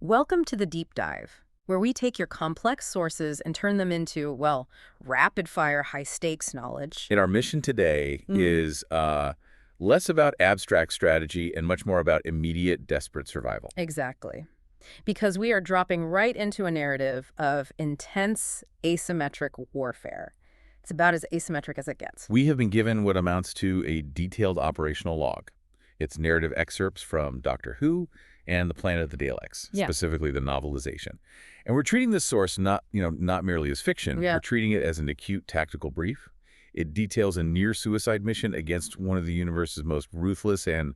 Welcome to the Deep Dive, where we take your complex sources and turn them into, well, rapid-fire, high-stakes knowledge. And our mission today is less about abstract strategy and much more about immediate, desperate survival. Exactly. Because we are dropping right into a narrative of intense asymmetric warfare. It's about as asymmetric as it gets. We have been given what amounts to a detailed operational log. It's narrative excerpts from Doctor Who and the Planet of the Daleks, specifically the novelization. And we're treating this source not merely as fiction. We're treating it as an acute tactical brief. It details a near-suicide mission against one of the universe's most ruthless and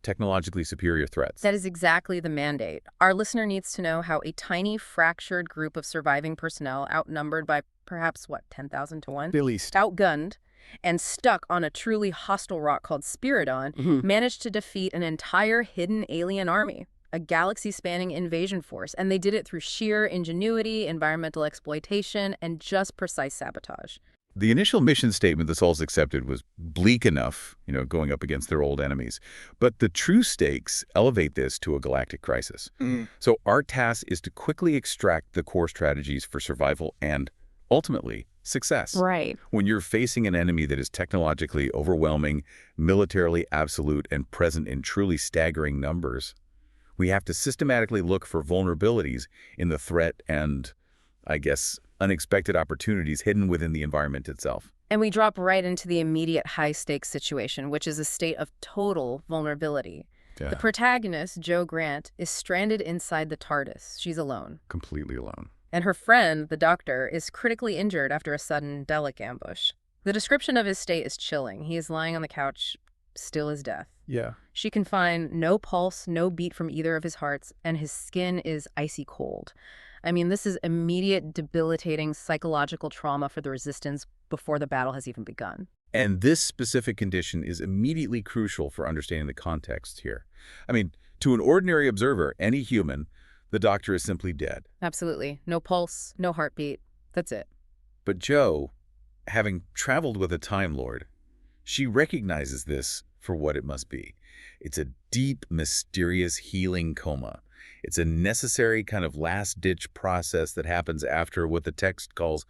technologically superior threats. That is exactly the mandate. Our listener needs to know how a tiny, fractured group of surviving personnel, outnumbered by perhaps, 10,000 to 1? At least. Outgunned and stuck on a truly hostile rock called Spiridon, managed to defeat an entire hidden alien army, a galaxy-spanning invasion force, and they did it through sheer ingenuity, environmental exploitation, and just precise sabotage. The initial mission statement the Souls accepted was bleak enough, going up against their old enemies. But the true stakes elevate this to a galactic crisis. So our task is to quickly extract the core strategies for survival and, ultimately, success. Right. When you're facing an enemy that is technologically overwhelming, militarily absolute, and present in truly staggering numbers, we have to systematically look for vulnerabilities in the threat and, I guess, unexpected opportunities hidden within the environment itself. And we drop right into the immediate high-stakes situation, which is a state of total vulnerability. Yeah. The protagonist, Jo Grant, is stranded inside the TARDIS. She's alone. Completely alone. And her friend, the Doctor, is critically injured after a sudden Dalek ambush. The description of his state is chilling. He is lying on the couch, still as death. Yeah. She can find no pulse, no beat from either of his hearts, and his skin is icy cold. I mean, this is immediate, debilitating psychological trauma for the Resistance before the battle has even begun. And this specific condition is immediately crucial for understanding the context here. I mean, to an ordinary observer, any human, the Doctor is simply dead. Absolutely. No pulse, no heartbeat. That's it. But Jo, having traveled with a Time Lord, she recognizes this for what it must be. It's a deep, mysterious healing coma. It's a necessary kind of last-ditch process that happens after what the text calls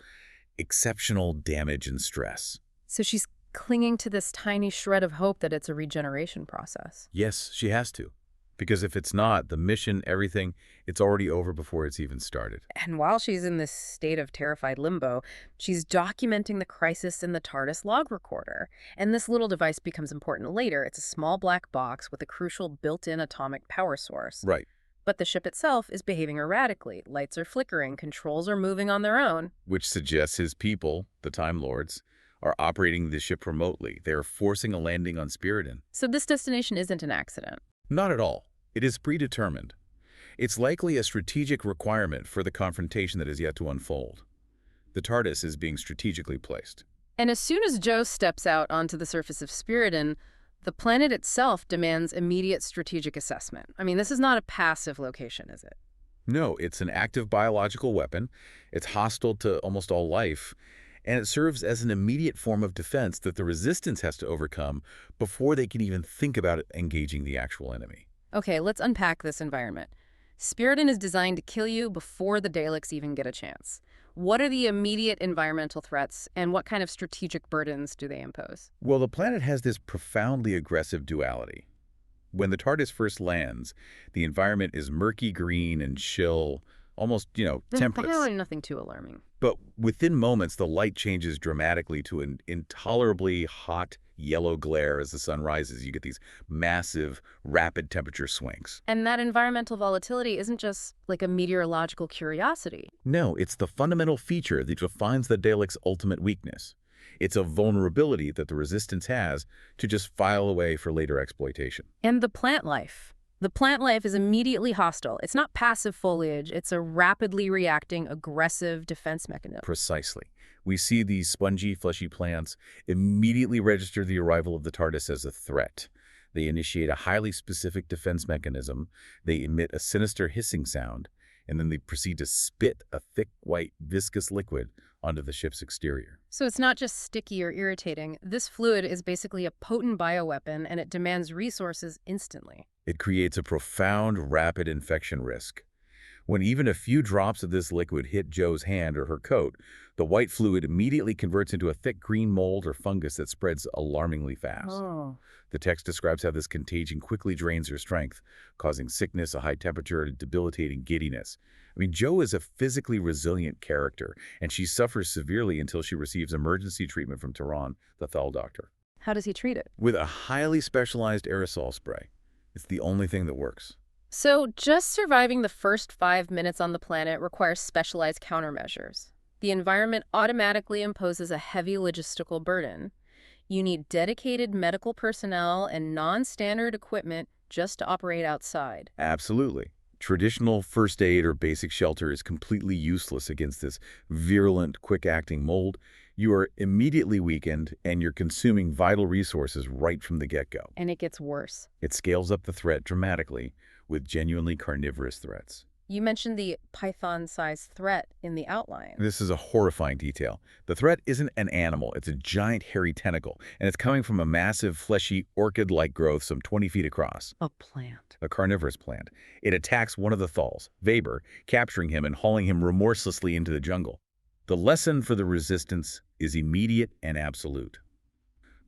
exceptional damage and stress. So she's clinging to this tiny shred of hope that it's a regeneration process. Yes, she has to. Because if it's not, the mission, everything, it's already over before it's even started. And while she's in this state of terrified limbo, she's documenting the crisis in the TARDIS log recorder. And this little device becomes important later. It's a small black box with a crucial built-in atomic power source. Right. But the ship itself is behaving erratically. Lights are flickering, controls are moving on their own. Which suggests his people, the Time Lords, are operating the ship remotely. They are forcing a landing on Spiridon. So this destination isn't an accident. Not at all. It is predetermined. It's likely a strategic requirement for the confrontation that is yet to unfold. The TARDIS is being strategically placed. And as soon as Jo steps out onto the surface of Spiridon, the planet itself demands immediate strategic assessment. I mean, this is not a passive location, is it? No, it's an active biological weapon. It's hostile to almost all life. And it serves as an immediate form of defense that the Resistance has to overcome before they can even think about engaging the actual enemy. Okay, let's unpack this environment. Spiridon is designed to kill you before the Daleks even get a chance. What are the immediate environmental threats, and what kind of strategic burdens do they impose? Well, the planet has this profoundly aggressive duality. When the TARDIS first lands, the environment is murky green and chill, almost, temperate. There's really nothing too alarming. But within moments, the light changes dramatically to an intolerably hot yellow glare as the sun rises. You get these massive, rapid temperature swings. And that environmental volatility isn't just like a meteorological curiosity. No, it's the fundamental feature that defines the Daleks' ultimate weakness. It's a vulnerability that the Resistance has to just file away for later exploitation. And the plant life. The plant life is immediately hostile. It's not passive foliage. It's a rapidly reacting, aggressive defense mechanism. Precisely. We see these spongy, fleshy plants immediately register the arrival of the TARDIS as a threat. They initiate a highly specific defense mechanism. They emit a sinister hissing sound, and then they proceed to spit a thick, white, viscous liquid onto the ship's exterior. So it's not just sticky or irritating. This fluid is basically a potent bioweapon, and it demands resources instantly. It creates a profound, rapid infection risk. When even a few drops of this liquid hit Joe's hand or her coat, the white fluid immediately converts into a thick green mold or fungus that spreads alarmingly fast. Oh. The text describes how this contagion quickly drains her strength, causing sickness, a high temperature, and debilitating giddiness. I mean, Joe is a physically resilient character, and she suffers severely until she receives emergency treatment from Terrance, the Thal doctor. How does he treat it? With a highly specialized aerosol spray. It's the only thing that works. So just surviving the first 5 minutes on the planet requires specialized countermeasures. The environment automatically imposes a heavy logistical burden. You need dedicated medical personnel and non-standard equipment just to operate outside. Absolutely. Traditional first aid or basic shelter is completely useless against this virulent, quick-acting mold. You are immediately weakened, and you're consuming vital resources right from the get-go. And it gets worse. It scales up the threat dramatically with genuinely carnivorous threats. You mentioned the python-sized threat in the outline. This is a horrifying detail. The threat isn't an animal, it's a giant hairy tentacle, and it's coming from a massive, fleshy, orchid-like growth some 20 feet across. A plant. A carnivorous plant. It attacks one of the Thals, Weber, capturing him and hauling him remorselessly into the jungle. The lesson for the resistance is immediate and absolute.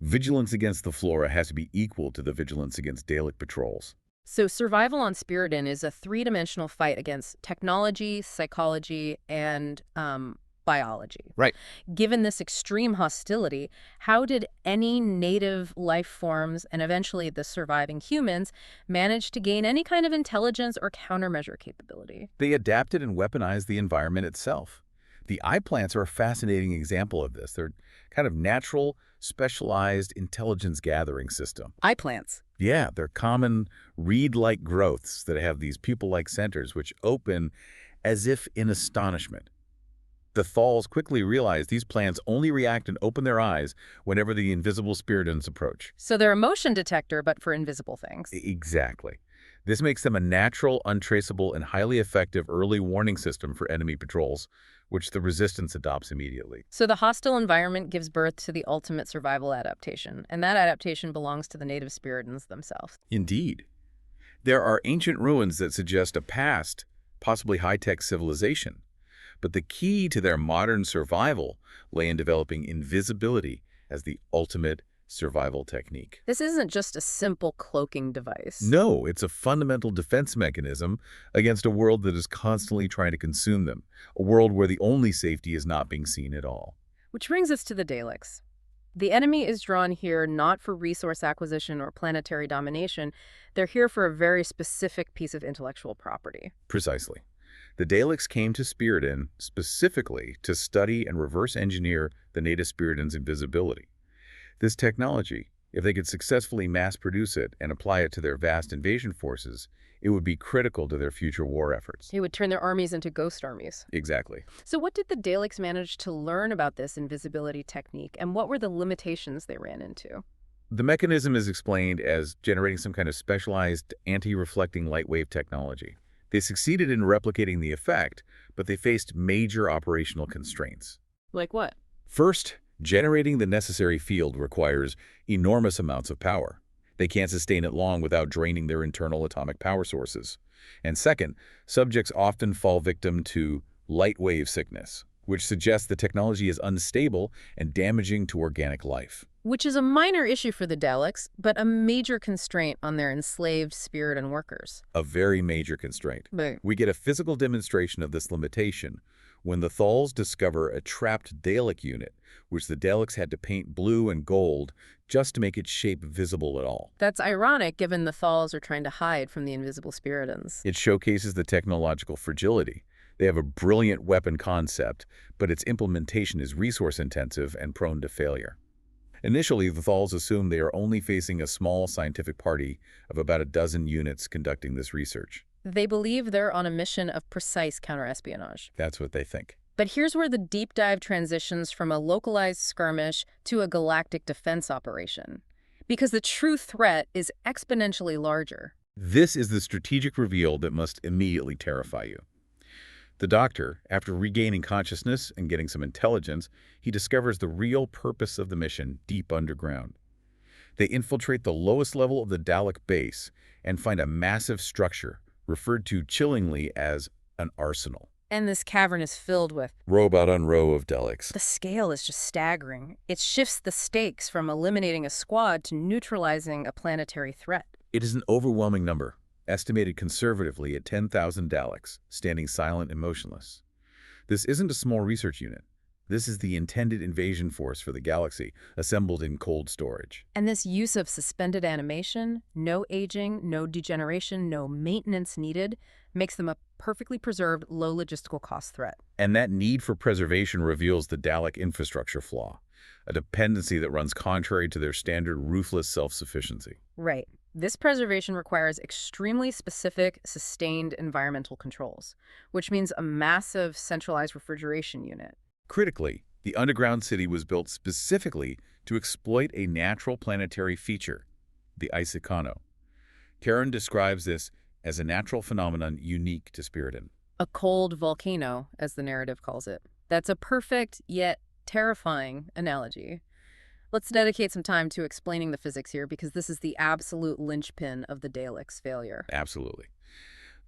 Vigilance against the flora has to be equal to the vigilance against Dalek patrols. So survival on Spiridon is a three-dimensional fight against technology, psychology, and biology. Right. Given this extreme hostility, how did any native life forms, and eventually the surviving humans, manage to gain any kind of intelligence or countermeasure capability? They adapted and weaponized the environment itself. The eye plants are a fascinating example of this. They're kind of natural, specialized intelligence gathering system. Eye plants. Yeah, they're common reed-like growths that have these pupil-like centers which open as if in astonishment. The Thals quickly realize these plants only react and open their eyes whenever the invisible Spiridons approach. So they're a motion detector, but for invisible things. Exactly. This makes them a natural, untraceable, and highly effective early warning system for enemy patrols, which the Resistance adopts immediately. So the hostile environment gives birth to the ultimate survival adaptation, and that adaptation belongs to the native Spiridons themselves. Indeed. There are ancient ruins that suggest a past, possibly high-tech civilization. But the key to their modern survival lay in developing invisibility as the ultimate survival technique. This isn't just a simple cloaking device. No, it's a fundamental defense mechanism against a world that is constantly trying to consume them, a world where the only safety is not being seen at all. Which brings us to the Daleks. The enemy is drawn here not for resource acquisition or planetary domination. They're here for a very specific piece of intellectual property. Precisely. The Daleks came to Spiridon specifically to study and reverse engineer the native Spiridons' invisibility. This technology, if they could successfully mass-produce it and apply it to their vast invasion forces, it would be critical to their future war efforts. It would turn their armies into ghost armies. Exactly. So what did the Daleks manage to learn about this invisibility technique, and what were the limitations they ran into? The mechanism is explained as generating some kind of specialized anti-reflecting light wave technology. They succeeded in replicating the effect, but they faced major operational constraints. Like what? First, generating the necessary field requires enormous amounts of power. They can't sustain it long without draining their internal atomic power sources. And second, subjects often fall victim to light wave sickness, which suggests the technology is unstable and damaging to organic life. Which is a minor issue for the Daleks, but a major constraint on their enslaved Spiridon workers. A very major constraint. Right. We get a physical demonstration of this limitation when the Thals discover a trapped Dalek unit, which the Daleks had to paint blue and gold just to make its shape visible at all. That's ironic, given the Thals are trying to hide from the invisible Spiridons. It showcases the technological fragility. They have a brilliant weapon concept, but its implementation is resource-intensive and prone to failure. Initially, the Thals assume they are only facing a small scientific party of about a dozen units conducting this research. They believe they're on a mission of precise counterespionage. That's what they think. But here's where the deep dive transitions from a localized skirmish to a galactic defense operation. Because the true threat is exponentially larger. This is the strategic reveal that must immediately terrify you. The Doctor, after regaining consciousness and getting some intelligence, he discovers the real purpose of the mission deep underground. They infiltrate the lowest level of the Dalek base and find a massive structure, referred to chillingly as an arsenal. And this cavern is filled with... Row on row of Daleks. The scale is just staggering. It shifts the stakes from eliminating a squad to neutralizing a planetary threat. It is an overwhelming number, estimated conservatively at 10,000 Daleks, standing silent and motionless. This isn't a small research unit. This is the intended invasion force for the galaxy, assembled in cold storage. And this use of suspended animation, no aging, no degeneration, no maintenance needed, makes them a perfectly preserved, low logistical cost threat. And that need for preservation reveals the Dalek infrastructure flaw, a dependency that runs contrary to their standard ruthless self-sufficiency. Right. This preservation requires extremely specific, sustained environmental controls, which means a massive centralized refrigeration unit. Critically, the underground city was built specifically to exploit a natural planetary feature, the Isokano. Terran describes this as a natural phenomenon unique to Spiridon. A cold volcano, as the narrative calls it. That's a perfect, yet terrifying analogy. Let's dedicate some time to explaining the physics here, because this is the absolute linchpin of the Daleks' failure. Absolutely.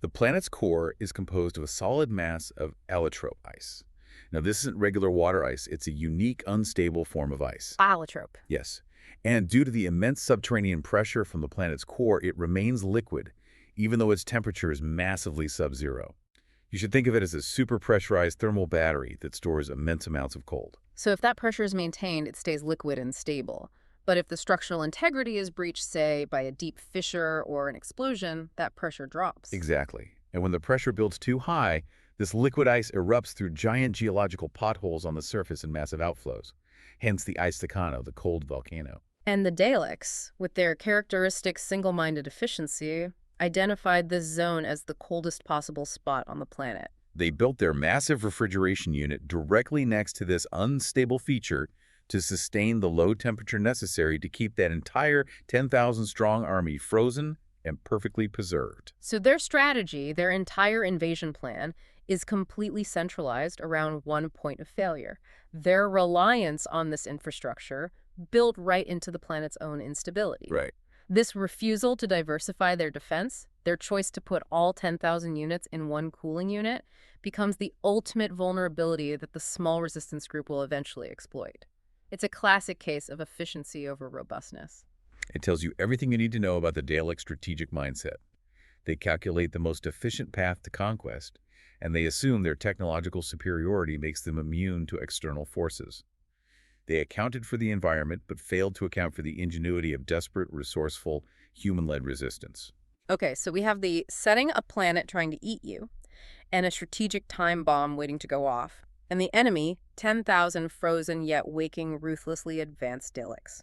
The planet's core is composed of a solid mass of allotrope ice. Now, this isn't regular water ice. It's a unique, unstable form of ice. Allotrope. Yes. And due to the immense subterranean pressure from the planet's core, it remains liquid, even though its temperature is massively sub-zero. You should think of it as a super-pressurized thermal battery that stores immense amounts of cold. So if that pressure is maintained, it stays liquid and stable. But if the structural integrity is breached, say, by a deep fissure or an explosion, that pressure drops. Exactly. And when the pressure builds too high, this liquid ice erupts through giant geological potholes on the surface and massive outflows. Hence the Isokano, the cold volcano. And the Daleks, with their characteristic single-minded efficiency, identified this zone as the coldest possible spot on the planet. They built their massive refrigeration unit directly next to this unstable feature to sustain the low temperature necessary to keep that entire 10,000-strong army frozen and perfectly preserved. So their strategy, their entire invasion plan, is completely centralized around one point of failure: their reliance on this infrastructure built right into the planet's own instability. Right. This refusal to diversify their defense, their choice to put all 10,000 units in one cooling unit, becomes the ultimate vulnerability that the small resistance group will eventually exploit. It's a classic case of efficiency over robustness. It tells you everything you need to know about the Dalek strategic mindset. They calculate the most efficient path to conquest, and they assume their technological superiority makes them immune to external forces. They accounted for the environment, but failed to account for the ingenuity of desperate, resourceful, human-led resistance. Okay, so we have the setting a planet trying to eat you, and a strategic time bomb waiting to go off, and the enemy, 10,000 frozen yet waking, ruthlessly advanced Daleks.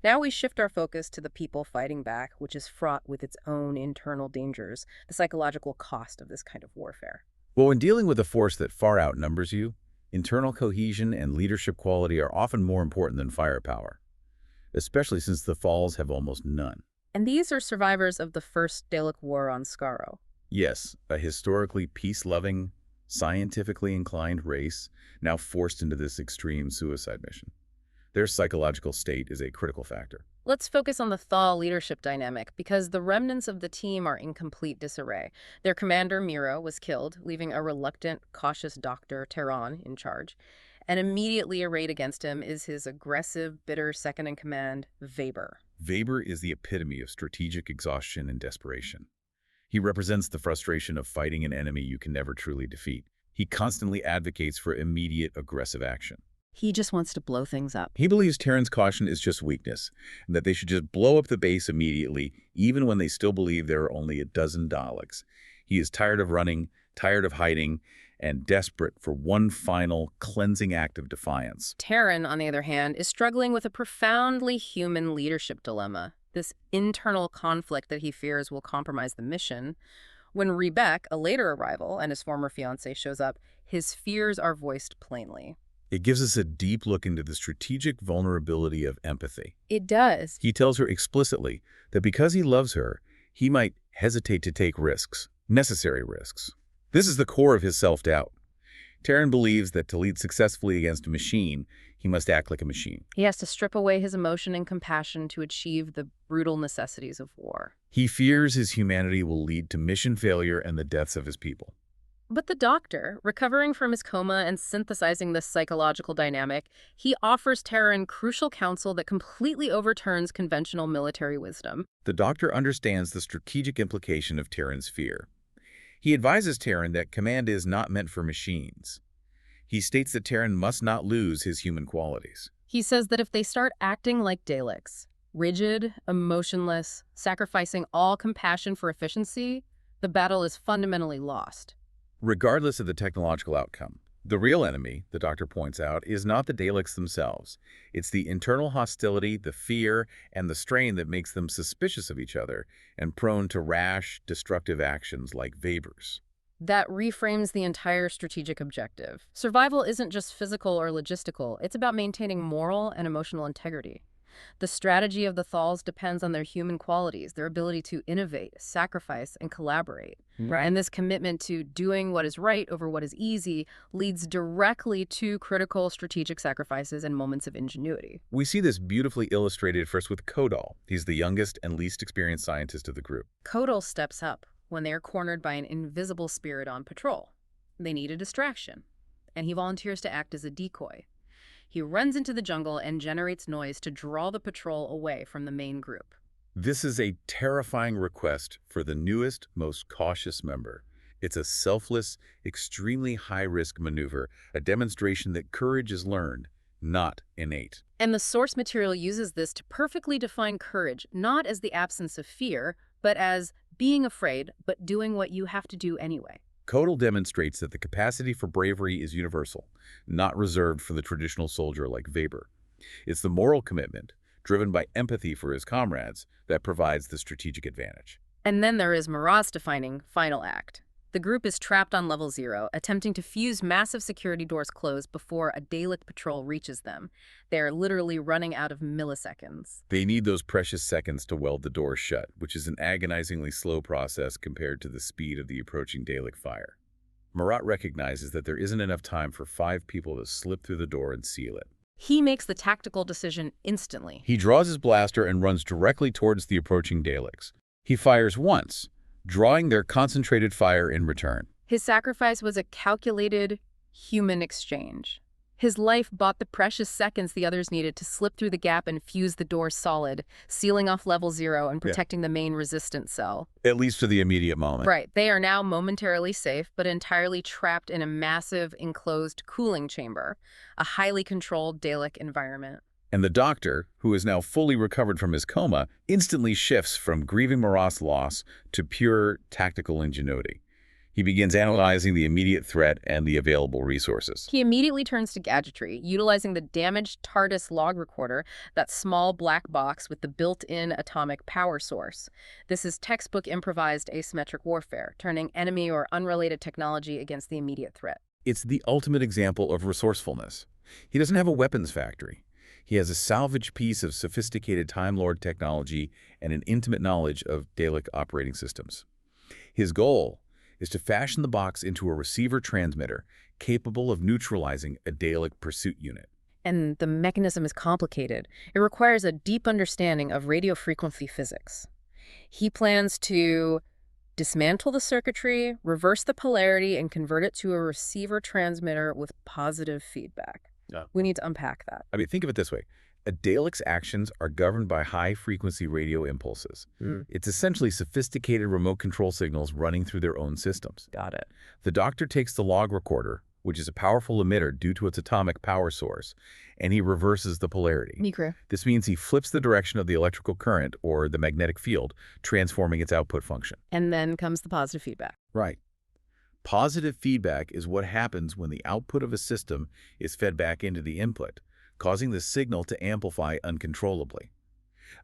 Now we shift our focus to the people fighting back, which is fraught with its own internal dangers, the psychological cost of this kind of warfare. Well, when dealing with a force that far outnumbers you, internal cohesion and leadership quality are often more important than firepower, especially since the Thals have almost none. And these are survivors of the first Dalek War on Skaro. Yes, a historically peace-loving, scientifically inclined race now forced into this extreme suicide mission. Their psychological state is a critical factor. Let's focus on the Thal leadership dynamic, because the remnants of the team are in complete disarray. Their commander, Miro, was killed, leaving a reluctant, cautious Dr. Terran in charge. And immediately arrayed against him is his aggressive, bitter second-in-command, Weber. Weber is the epitome of strategic exhaustion and desperation. He represents the frustration of fighting an enemy you can never truly defeat. He constantly advocates for immediate, aggressive action. He just wants to blow things up. He believes Terran's caution is just weakness, and that they should just blow up the base immediately, even when they still believe there are only a dozen Daleks. He is tired of running, tired of hiding, and desperate for one final, cleansing act of defiance. Terran, on the other hand, is struggling with a profoundly human leadership dilemma, this internal conflict that he fears will compromise the mission. When Rebek, a later arrival, and his former fiancée shows up, his fears are voiced plainly. It gives us a deep look into the strategic vulnerability of empathy. It does. He tells her explicitly that because he loves her, he might hesitate to take risks, necessary risks. This is the core of his self-doubt. Terran believes that to lead successfully against a machine, He must act like a machine. He has to strip away his emotion and compassion to achieve the brutal necessities of war. He fears his humanity will lead to mission failure and the deaths of his people. But the Doctor, recovering from his coma and synthesizing this psychological dynamic, he offers Terran crucial counsel that completely overturns conventional military wisdom. The Doctor understands the strategic implication of Terran's fear. He advises Terran that command is not meant for machines. He states that Terran must not lose his human qualities. He says that if they start acting like Daleks, rigid, emotionless, sacrificing all compassion for efficiency, the battle is fundamentally lost. Regardless of the technological outcome, the real enemy, the Doctor points out, is not the Daleks themselves. It's the internal hostility, the fear, and the strain that makes them suspicious of each other and prone to rash, destructive actions like Weber's. That reframes the entire strategic objective. Survival isn't just physical or logistical, it's about maintaining moral and emotional integrity. The strategy of the Thals depends on their human qualities, their ability to innovate, sacrifice, and collaborate. Right. And this commitment to doing what is right over what is easy leads directly to critical strategic sacrifices and moments of ingenuity. We see this beautifully illustrated first with Kodal. He's the youngest and least experienced scientist of the group. Kodal steps up when they are cornered by an invisible Spiridon patrol. They need a distraction, and he volunteers to act as a decoy. He runs into the jungle and generates noise to draw the patrol away from the main group. This is a terrifying request for the newest, most cautious member. It's a selfless, extremely high-risk maneuver, a demonstration that courage is learned, not innate. And the source material uses this to perfectly define courage, not as the absence of fear, but as being afraid, but doing what you have to do anyway. Kodal demonstrates that the capacity for bravery is universal, not reserved for the traditional soldier like Weber. It's the moral commitment, driven by empathy for his comrades, that provides the strategic advantage. And then there is Marat's defining final act. The group is trapped on level 0, attempting to fuse massive security doors closed before a Dalek patrol reaches them. They are literally running out of milliseconds. They need those precious seconds to weld the doors shut, which is an agonizingly slow process compared to the speed of the approaching Dalek fire. Marat recognizes that there isn't enough time for 5 people to slip through the door and seal it. He makes the tactical decision instantly. He draws his blaster and runs directly towards the approaching Daleks. He fires once, drawing their concentrated fire in return. His sacrifice was a calculated human exchange. His life bought the precious seconds the others needed to slip through the gap and fuse the door solid, sealing off level 0 and protecting the main resistance cell. At least for the immediate moment. Right. They are now momentarily safe, but entirely trapped in a massive enclosed cooling chamber, a highly controlled Dalek environment. And the Doctor, who is now fully recovered from his coma, instantly shifts from grieving Marat's loss to pure tactical ingenuity. He begins analyzing the immediate threat and the available resources. He immediately turns to gadgetry, utilizing the damaged TARDIS log recorder, that small black box with the built-in atomic power source. This is textbook improvised asymmetric warfare, turning enemy or unrelated technology against the immediate threat. It's the ultimate example of resourcefulness. He doesn't have a weapons factory. He has a salvaged piece of sophisticated Time Lord technology and an intimate knowledge of Dalek operating systems. His goal is to fashion the box into a receiver transmitter capable of neutralizing a Dalek pursuit unit. And the mechanism is complicated. It requires a deep understanding of radio frequency physics. He plans to dismantle the circuitry, reverse the polarity, and convert it to a receiver transmitter with positive feedback. Yeah. We need to unpack that. I mean, think of it this way. A Dalek's actions are governed by high-frequency radio impulses. It's essentially sophisticated remote control signals running through their own systems. Got it. The Doctor takes the log recorder, which is a powerful emitter due to its atomic power source, and he reverses the polarity. Mikro. This means he flips the direction of the electrical current, or the magnetic field, transforming its output function. And then comes the positive feedback. Right. Positive feedback is what happens when the output of a system is fed back into the input, causing the signal to amplify uncontrollably.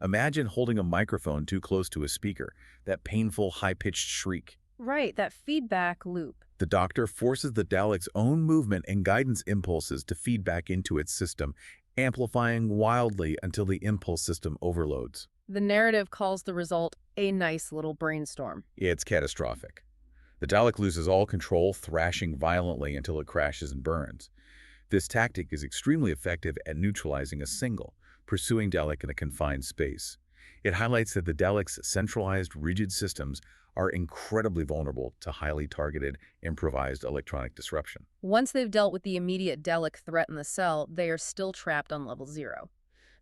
Imagine holding a microphone too close to a speaker, that painful, high-pitched shriek. Right, that feedback loop. The Doctor forces the Dalek's own movement and guidance impulses to feed back into its system, amplifying wildly until the impulse system overloads. The narrative calls the result a nice little brainstorm. It's catastrophic. The Dalek loses all control, thrashing violently until it crashes and burns. This tactic is extremely effective at neutralizing a single, pursuing Dalek in a confined space. It highlights that the Daleks' centralized, rigid systems are incredibly vulnerable to highly targeted, improvised electronic disruption. Once they've dealt with the immediate Dalek threat in the cell, they are still trapped on level 0.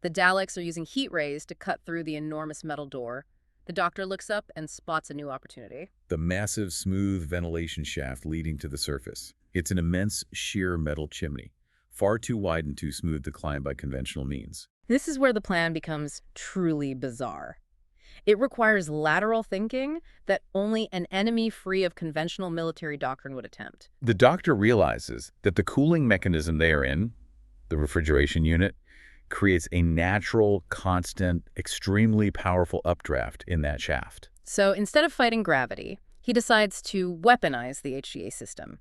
The Daleks are using heat rays to cut through the enormous metal door. The Doctor looks up and spots a new opportunity. The massive, smooth ventilation shaft leading to the surface. It's an immense, sheer metal chimney, far too wide and too smooth to climb by conventional means. This is where the plan becomes truly bizarre. It requires lateral thinking that only an enemy free of conventional military doctrine would attempt. The Doctor realizes that the cooling mechanism they are in, the refrigeration unit, creates a natural, constant, extremely powerful updraft in that shaft. So instead of fighting gravity, he decides to weaponize the HGA system.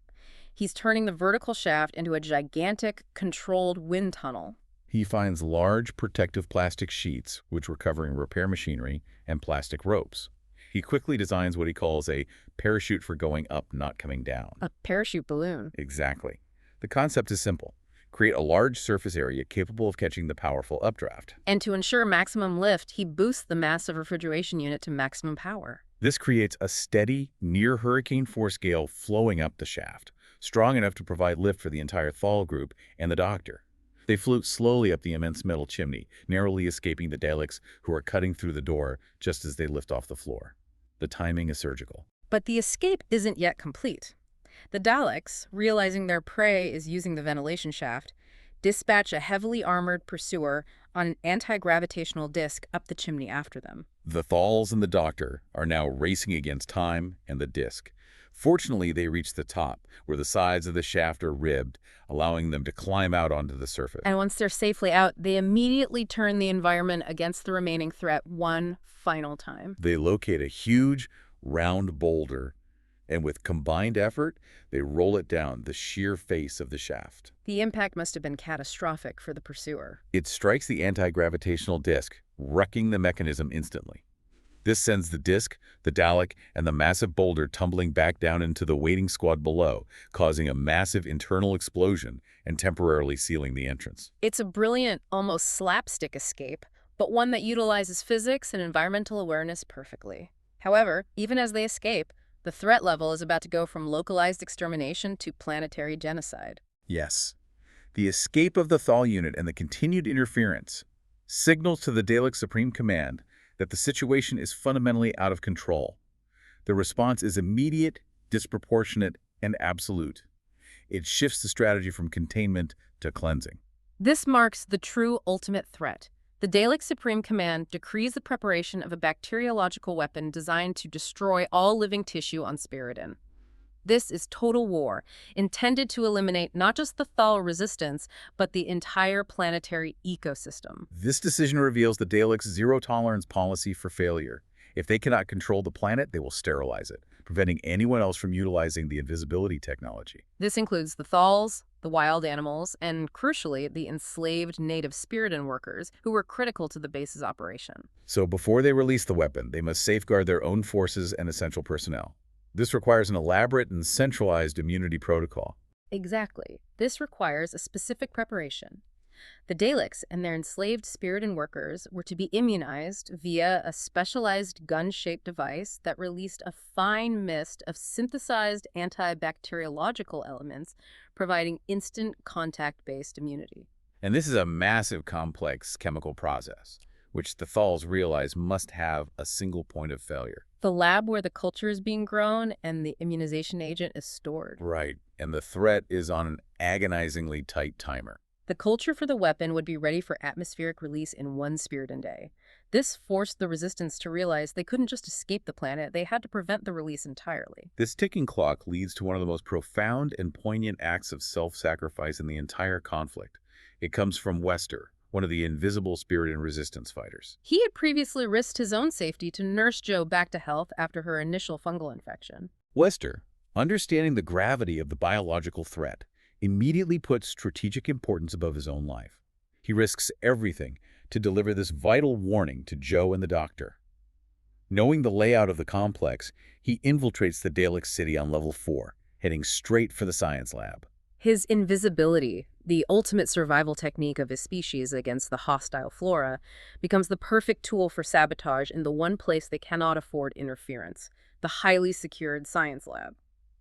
He's turning the vertical shaft into a gigantic, controlled wind tunnel. He finds large protective plastic sheets, which were covering repair machinery, and plastic ropes. He quickly designs what he calls a parachute for going up, not coming down. A parachute balloon. Exactly. The concept is simple. Create a large surface area capable of catching the powerful updraft. And to ensure maximum lift, he boosts the massive refrigeration unit to maximum power. This creates a steady, near hurricane force gale flowing up the shaft, strong enough to provide lift for the entire Thal group and the Doctor. They float slowly up the immense metal chimney, narrowly escaping the Daleks who are cutting through the door just as they lift off the floor. The timing is surgical. But the escape isn't yet complete. The Daleks, realizing their prey is using the ventilation shaft, dispatch a heavily armored pursuer on an anti-gravitational disc up the chimney after them. The Thals and the Doctor are now racing against time and the disc. Fortunately, they reach the top, where the sides of the shaft are ribbed, allowing them to climb out onto the surface. And once they're safely out, they immediately turn the environment against the remaining threat one final time. They locate a huge, round boulder, and with combined effort, they roll it down the sheer face of the shaft. The impact must have been catastrophic for the pursuer. It strikes the anti-gravitational disc, wrecking the mechanism instantly. This sends the disc, the Dalek, and the massive boulder tumbling back down into the waiting squad below, causing a massive internal explosion and temporarily sealing the entrance. It's a brilliant, almost slapstick escape, but one that utilizes physics and environmental awareness perfectly. However, even as they escape, the threat level is about to go from localized extermination to planetary genocide. Yes. The escape of the Thal unit and the continued interference signals to the Dalek Supreme Command that the situation is fundamentally out of control. The response is immediate, disproportionate, and absolute. It shifts the strategy from containment to cleansing. This marks the true ultimate threat. The Dalek Supreme Command decrees the preparation of a bacteriological weapon designed to destroy all living tissue on Spiridon. This is total war, intended to eliminate not just the Thal resistance, but the entire planetary ecosystem. This decision reveals the Daleks' zero-tolerance policy for failure. If they cannot control the planet, they will sterilize it, preventing anyone else from utilizing the invisibility technology. This includes the Thals, the wild animals, and, crucially, the enslaved native Spiridon workers who were critical to the base's operation. So before they release the weapon, they must safeguard their own forces and essential personnel. This requires an elaborate and centralized immunity protocol. Exactly. This requires a specific preparation. The Daleks and their enslaved Spiridon workers were to be immunized via a specialized gun-shaped device that released a fine mist of synthesized antibacteriological elements, providing instant contact-based immunity. And this is a massive, complex chemical process, which the Thals realize must have a single point of failure. The lab where the culture is being grown and the immunization agent is stored. Right, and the threat is on an agonizingly tight timer. The culture for the weapon would be ready for atmospheric release in 1 Spiridon day. This forced the resistance to realize they couldn't just escape the planet, they had to prevent the release entirely. This ticking clock leads to one of the most profound and poignant acts of self-sacrifice in the entire conflict. It comes from Wester, one of the invisible Spiridon resistance fighters. He had previously risked his own safety to nurse Jo back to health after her initial fungal infection. Wester, understanding the gravity of the biological threat, immediately puts strategic importance above his own life. He risks everything to deliver this vital warning to Jo and the Doctor. Knowing the layout of the complex, he infiltrates the Dalek city on level 4, heading straight for the science lab. His invisibility, the ultimate survival technique of his species against the hostile flora, becomes the perfect tool for sabotage in the one place they cannot afford interference, the highly secured science lab.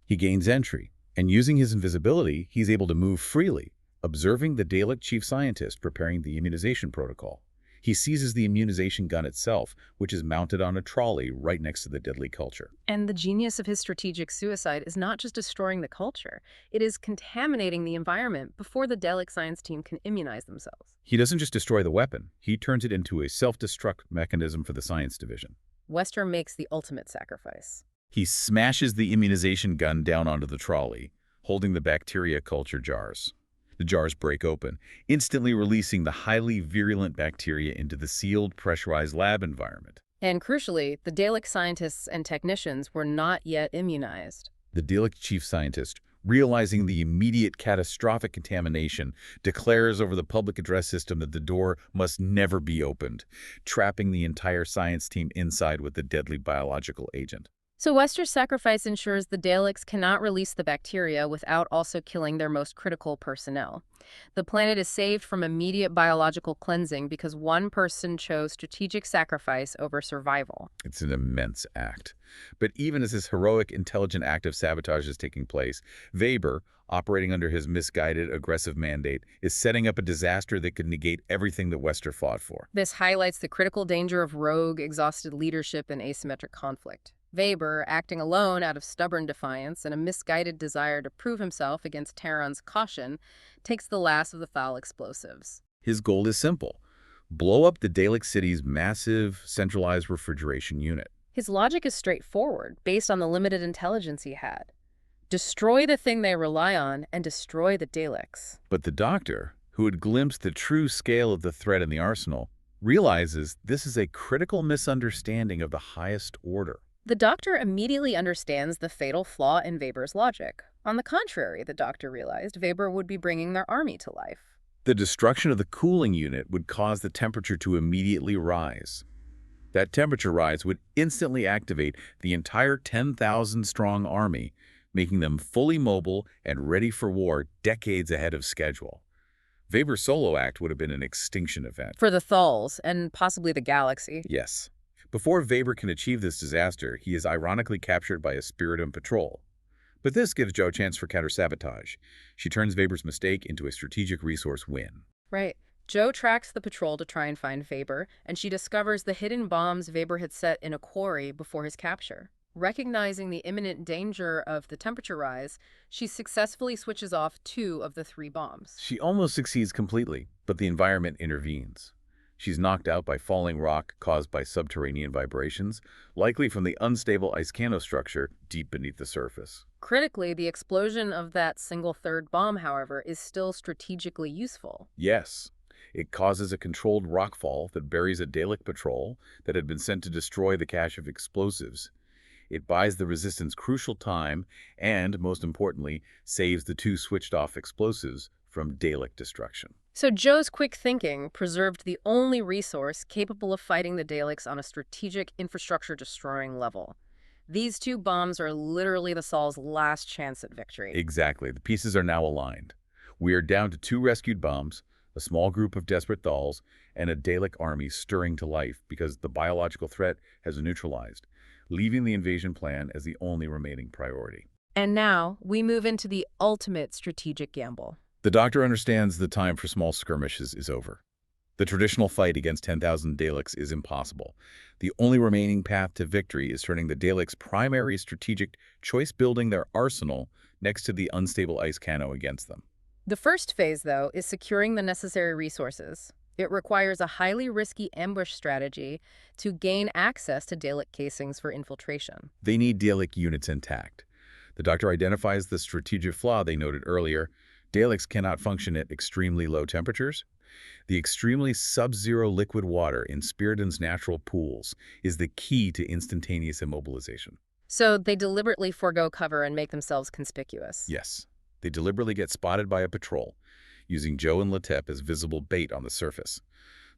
He gains entry, and using his invisibility, he's able to move freely, observing the Dalek chief scientist preparing the immunization protocol. He seizes the immunization gun itself, which is mounted on a trolley right next to the deadly culture. And the genius of his strategic suicide is not just destroying the culture, it is contaminating the environment before the Dalek science team can immunize themselves. He doesn't just destroy the weapon, he turns it into a self-destruct mechanism for the science division. Wester makes the ultimate sacrifice. He smashes the immunization gun down onto the trolley, holding the bacteria culture jars. The jars break open, instantly releasing the highly virulent bacteria into the sealed, pressurized lab environment. And crucially, the Dalek scientists and technicians were not yet immunized. The Dalek chief scientist, realizing the immediate catastrophic contamination, declares over the public address system that the door must never be opened, trapping the entire science team inside with the deadly biological agent. So Wester's sacrifice ensures the Daleks cannot release the bacteria without also killing their most critical personnel. The planet is saved from immediate biological cleansing because one person chose strategic sacrifice over survival. It's an immense act. But even as this heroic, intelligent act of sabotage is taking place, Weber, operating under his misguided, aggressive mandate, is setting up a disaster that could negate everything that Wester fought for. This highlights the critical danger of rogue, exhausted leadership and asymmetric conflict. Weber, acting alone out of stubborn defiance and a misguided desire to prove himself against Terrance's caution, takes the last of the Thal explosives. His goal is simple: blow up the Dalek City's massive, centralized refrigeration unit. His logic is straightforward, based on the limited intelligence he had. Destroy the thing they rely on and destroy the Daleks. But the Doctor, who had glimpsed the true scale of the threat in the arsenal, realizes this is a critical misunderstanding of the highest order. The Doctor immediately understands the fatal flaw in Weber's logic. On the contrary, the Doctor realized Weber would be bringing their army to life. The destruction of the cooling unit would cause the temperature to immediately rise. That temperature rise would instantly activate the entire 10,000-strong army, making them fully mobile and ready for war decades ahead of schedule. Weber's solo act would have been an extinction event. For the Thals, and possibly the galaxy. Yes. Before Weber can achieve this disaster, he is ironically captured by a Spiridon patrol. But this gives Jo a chance for counter-sabotage. She turns Weber's mistake into a strategic resource win. Right. Jo tracks the patrol to try and find Weber, and she discovers the hidden bombs Weber had set in a quarry before his capture. Recognizing the imminent danger of the temperature rise, she successfully switches off 2 of the 3 bombs. She almost succeeds completely, but the environment intervenes. She's knocked out by falling rock caused by subterranean vibrations, likely from the unstable ice structure deep beneath the surface. Critically, the explosion of that single third bomb, however, is still strategically useful. Yes. It causes a controlled rockfall that buries a Dalek patrol that had been sent to destroy the cache of explosives. It buys the Resistance crucial time and, most importantly, saves the 2 switched-off explosives from Dalek destruction. So Jo's quick thinking preserved the only resource capable of fighting the Daleks on a strategic infrastructure-destroying level. These 2 bombs are literally the Sol's last chance at victory. Exactly. The pieces are now aligned. We are down to 2 rescued bombs, a small group of desperate Thals, and a Dalek army stirring to life because the biological threat has neutralized, leaving the invasion plan as the only remaining priority. And now, we move into the ultimate strategic gamble. The Doctor understands the time for small skirmishes is over. The traditional fight against 10,000 Daleks is impossible. The only remaining path to victory is turning the Daleks' primary strategic choice, building their arsenal next to the unstable ice cano against them. The first phase, though, is securing the necessary resources. It requires a highly risky ambush strategy to gain access to Dalek casings for infiltration. They need Dalek units intact. The Doctor identifies the strategic flaw they noted earlier. Daleks cannot function at extremely low temperatures. The extremely sub-zero liquid water in Spiridon's natural pools is the key to instantaneous immobilization. So they deliberately forego cover and make themselves conspicuous. Yes. They deliberately get spotted by a patrol, using Jo and Letep as visible bait on the surface.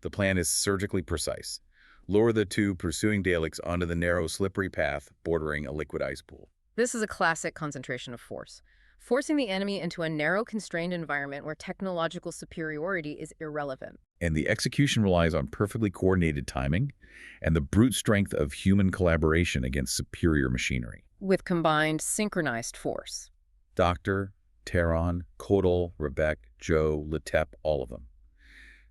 The plan is surgically precise. Lure the 2 pursuing Daleks onto the narrow, slippery path bordering a liquid ice pool. This is a classic concentration of force, forcing the enemy into a narrow, constrained environment where technological superiority is irrelevant. And the execution relies on perfectly coordinated timing and the brute strength of human collaboration against superior machinery. With combined, synchronized force. Doctor, Terran, Kodal, Rebek, Joe, Letep, all of them.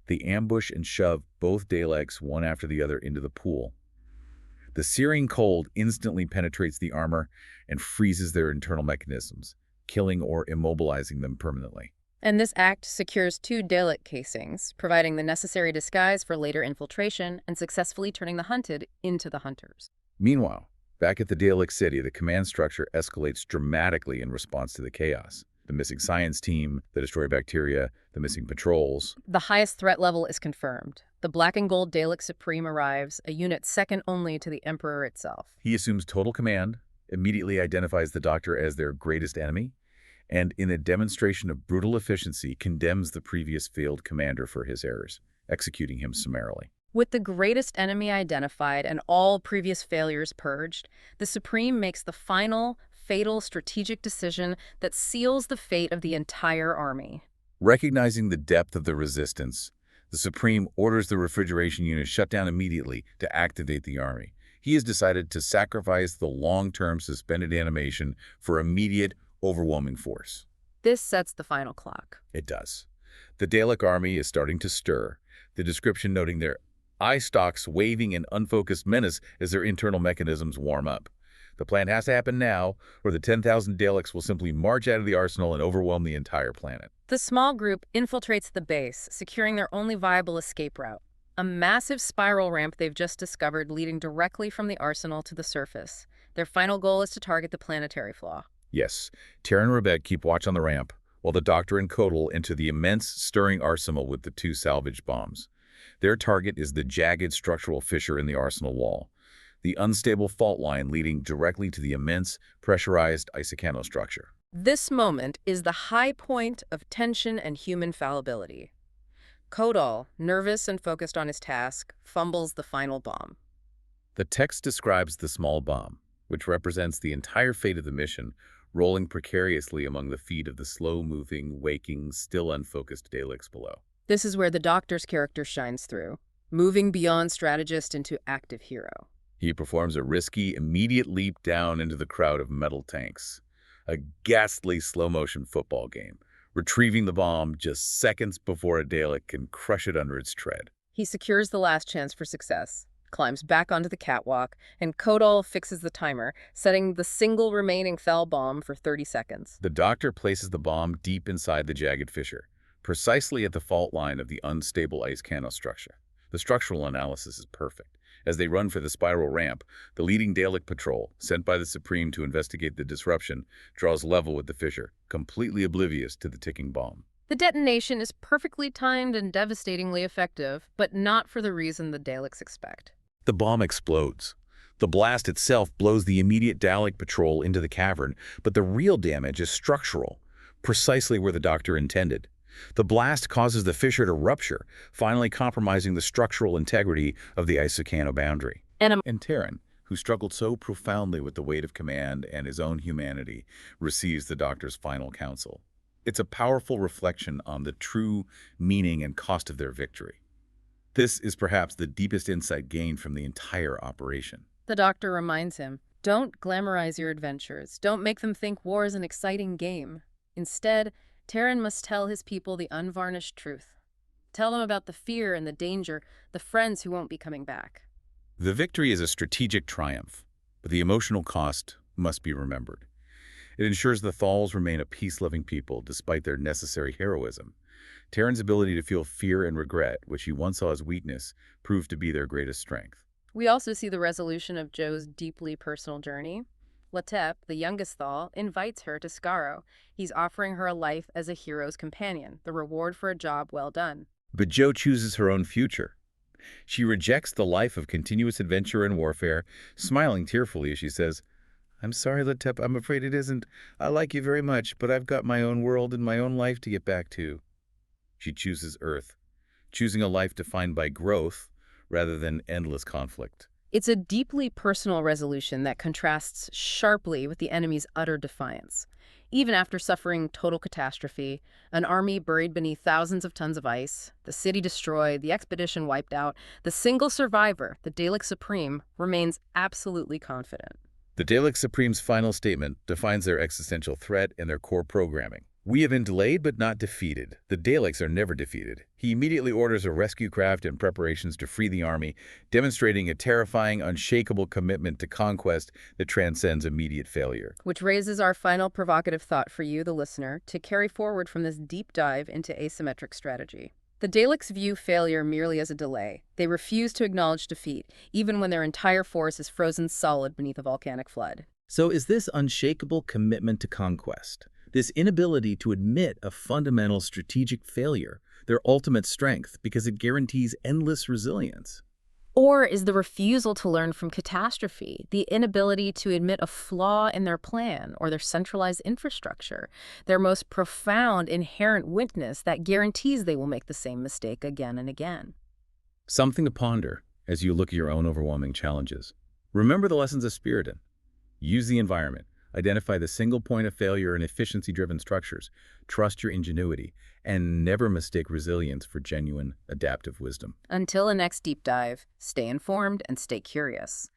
They ambush and shove both Daleks one after the other into the pool. The searing cold instantly penetrates the armor and freezes their internal mechanisms, killing or immobilizing them permanently. And this act secures 2 Dalek casings, providing the necessary disguise for later infiltration and successfully turning the hunted into the hunters. Meanwhile, back at the Dalek city, the command structure escalates dramatically in response to the chaos. The missing science team, the destroyed bacteria, the missing patrols. The highest threat level is confirmed. The black and gold Dalek Supreme arrives, a unit second only to the Emperor itself. He assumes total command, immediately identifies the Doctor as their greatest enemy, and in a demonstration of brutal efficiency condemns the previous failed commander for his errors, executing him summarily. With the greatest enemy identified and all previous failures purged, the Supreme makes the final, fatal strategic decision that seals the fate of the entire army. Recognizing the depth of the resistance, the Supreme orders the refrigeration unit shut down immediately to activate the army. He has decided to sacrifice the long-term suspended animation for immediate, overwhelming force. This sets the final clock. It does. The Dalek army is starting to stir, the description noting their eye stalks waving in unfocused menace as their internal mechanisms warm up. The plan has to happen now, or the 10,000 Daleks will simply march out of the arsenal and overwhelm the entire planet. The small group infiltrates the base, securing their only viable escape route. A massive spiral ramp they've just discovered leading directly from the arsenal to the surface. Their final goal is to target the planetary flaw. Yes, Terran and Rebek keep watch on the ramp, while the Doctor and Kodal enter the immense, stirring arsenal with the 2 salvage bombs. Their target is the jagged structural fissure in the arsenal wall, the unstable fault line leading directly to the immense, pressurized isocano structure. This moment is the high point of tension and human fallibility. Kodal, nervous and focused on his task, fumbles the final bomb. The text describes the small bomb, which represents the entire fate of the mission, rolling precariously among the feet of the slow-moving, waking, still unfocused Daleks below. This is where the Doctor's character shines through, moving beyond strategist into active hero. He performs a risky, immediate leap down into the crowd of metal tanks. A ghastly slow-motion football game, retrieving the bomb just seconds before a Dalek can crush it under its tread. He secures the last chance for success, climbs back onto the catwalk, and Kodal fixes the timer, setting the single remaining Thal bomb for 30 seconds. The Doctor places the bomb deep inside the jagged fissure, precisely at the fault line of the unstable isocano structure. The structural analysis is perfect. As they run for the spiral ramp, the leading Dalek patrol, sent by the Supreme to investigate the disruption, draws level with the fissure, completely oblivious to the ticking bomb. The detonation is perfectly timed and devastatingly effective, but not for the reason the Daleks expect. The bomb explodes. The blast itself blows the immediate Dalek patrol into the cavern, but the real damage is structural, precisely where the Doctor intended. The blast causes the fissure to rupture, finally compromising the structural integrity of the isocano boundary. And Terran, who struggled so profoundly with the weight of command and his own humanity, receives the Doctor's final counsel. It's a powerful reflection on the true meaning and cost of their victory. This is perhaps the deepest insight gained from the entire operation. The Doctor reminds him, don't glamorize your adventures. Don't make them think war is an exciting game. Instead, Terran must tell his people the unvarnished truth. Tell them about the fear and the danger, the friends who won't be coming back. The victory is a strategic triumph, but the emotional cost must be remembered. It ensures the Thals remain a peace-loving people despite their necessary heroism. Terran's ability to feel fear and regret, which he once saw as weakness, proved to be their greatest strength. We also see the resolution of Jo's deeply personal journey. Letep, the youngest Thal, invites her to Skaro. He's offering her a life as a hero's companion, the reward for a job well done. But Jo chooses her own future. She rejects the life of continuous adventure and warfare, smiling tearfully as she says, "I'm sorry, Letep, I'm afraid it isn't. I like you very much, but I've got my own world and my own life to get back to." She chooses Earth, choosing a life defined by growth rather than endless conflict. It's a deeply personal resolution that contrasts sharply with the enemy's utter defiance. Even after suffering total catastrophe, an army buried beneath thousands of tons of ice, the city destroyed, the expedition wiped out, the single survivor, the Dalek Supreme, remains absolutely confident. The Dalek Supreme's final statement defines their existential threat and their core programming. We have been delayed but not defeated. The Daleks are never defeated. He immediately orders a rescue craft and preparations to free the army, demonstrating a terrifying, unshakable commitment to conquest that transcends immediate failure. Which raises our final provocative thought for you, the listener, to carry forward from this deep dive into asymmetric strategy. The Daleks view failure merely as a delay. They refuse to acknowledge defeat, even when their entire force is frozen solid beneath a volcanic flood. So is this unshakable commitment to conquest, this inability to admit a fundamental strategic failure, their ultimate strength because it guarantees endless resilience? Or is the refusal to learn from catastrophe, the inability to admit a flaw in their plan or their centralized infrastructure, their most profound inherent weakness that guarantees they will make the same mistake again and again? Something to ponder as you look at your own overwhelming challenges. Remember the lessons of Spiridon. Use the environment. Identify the single point of failure in efficiency-driven structures. Trust your ingenuity, and never mistake resilience for genuine adaptive wisdom. Until the next deep dive, stay informed and stay curious.